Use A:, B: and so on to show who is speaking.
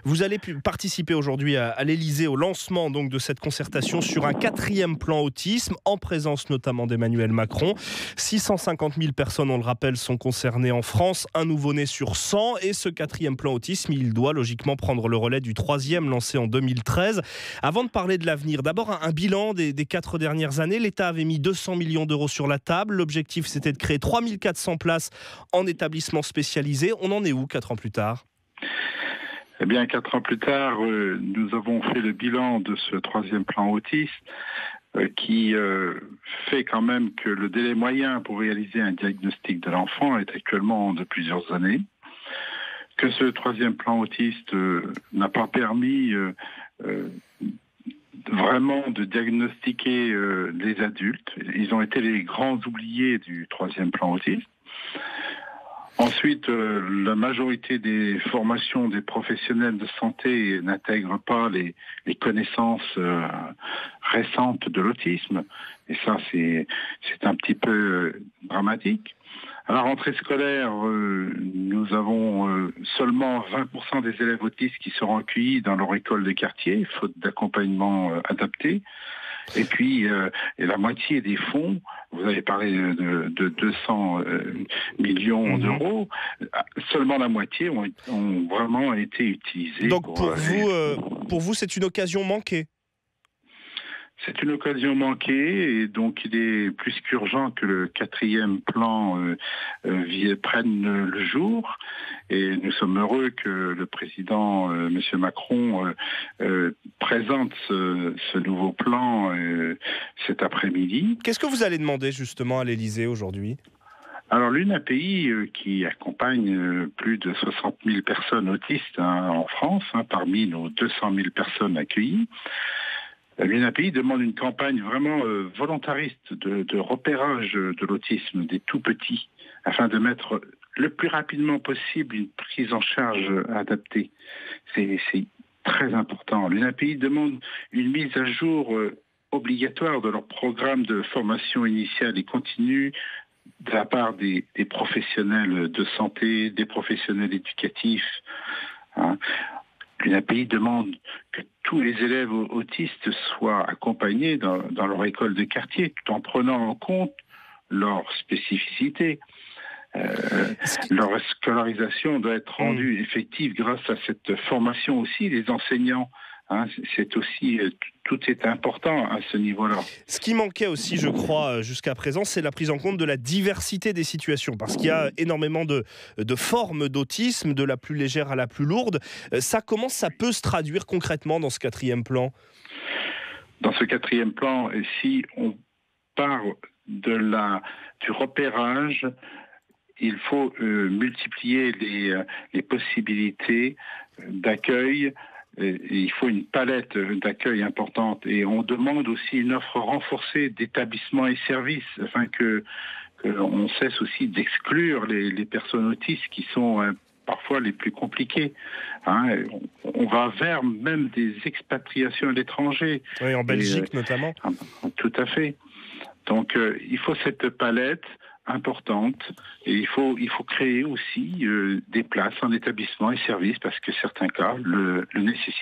A: Vous allez participer aujourd'hui à l'Élysée au lancement donc de cette concertation sur un 4e plan autisme, en présence notamment d'Emmanuel Macron. 650 000 personnes, on le rappelle, sont concernées en France, un nouveau-né sur 100. Et ce 4e plan autisme, il doit logiquement prendre le relais du 3e lancé en 2013. Avant de parler de l'avenir, d'abord un bilan des 4 dernières années. L'État avait mis 200 millions d'euros sur la table. L'objectif, c'était de créer 3400 places en établissements spécialisés. On en est où 4 ans plus tard ?
B: Eh bien, 4 ans plus tard, nous avons fait le bilan de ce 3e plan autisme qui fait quand même que le délai moyen pour réaliser un diagnostic de l'enfant est actuellement de plusieurs années. Que ce 3e plan autiste n'a pas permis vraiment de diagnostiquer les adultes. Ils ont été les grands oubliés du 3e plan autiste. Ensuite, la majorité des formations des professionnels de santé n'intègrent pas les connaissances récentes de l'autisme. Et ça, c'est un petit peu dramatique. À la rentrée scolaire, nous avons seulement 20% des élèves autistes qui seront accueillis dans leur école de quartier, faute d'accompagnement adapté. Et puis, la moitié des fonds, vous avez parlé de 200 millions d'euros, seulement la moitié ont vraiment été utilisés.
A: Donc pour vous, c'est une occasion manquée ?
B: C'est une occasion manquée et donc il est plus qu'urgent que le 4e plan prenne le jour. Et nous sommes heureux que le président, M. Macron, présente ce nouveau plan cet après-midi.
A: Qu'est-ce que vous allez demander justement à l'Élysée aujourd'hui ?
B: Alors l'UNAPI, qui accompagne plus de 60 000 personnes autistes en France, parmi nos 200 000 personnes accueillies, l'UNAPI demande une campagne vraiment volontariste de repérage de l'autisme des tout-petits, afin de mettre le plus rapidement possible une prise en charge adaptée. C'est très important. L'UNAPI demande une mise à jour obligatoire de leur programme de formation initiale et continue de la part des professionnels de santé, des professionnels éducatifs. L'UNAPI demande que tous les élèves autistes soient accompagnés dans leur école de quartier, tout en prenant en compte leurs spécificités. Leur scolarisation doit être rendue effective grâce à cette formation aussi des enseignants. C'est aussi, tout est important à ce niveau-là.
A: Ce qui manquait aussi, je crois, jusqu'à présent, c'est la prise en compte de la diversité des situations. Parce qu'il y a énormément de formes d'autisme, de la plus légère à la plus lourde. Comment ça peut se traduire concrètement dans ce 4e plan ?
B: Dans ce 4e plan, si on part du repérage, il faut multiplier les possibilités d'accueil. Il faut une palette d'accueil importante et on demande aussi une offre renforcée d'établissements et services afin que on cesse aussi d'exclure les personnes autistes qui sont parfois les plus compliquées. On va vers même des expatriations à l'étranger.
A: Oui, en Belgique notamment.
B: Tout à fait. Donc il faut cette palette importante et il faut créer aussi des places en établissements et services parce que certains cas le nécessitent.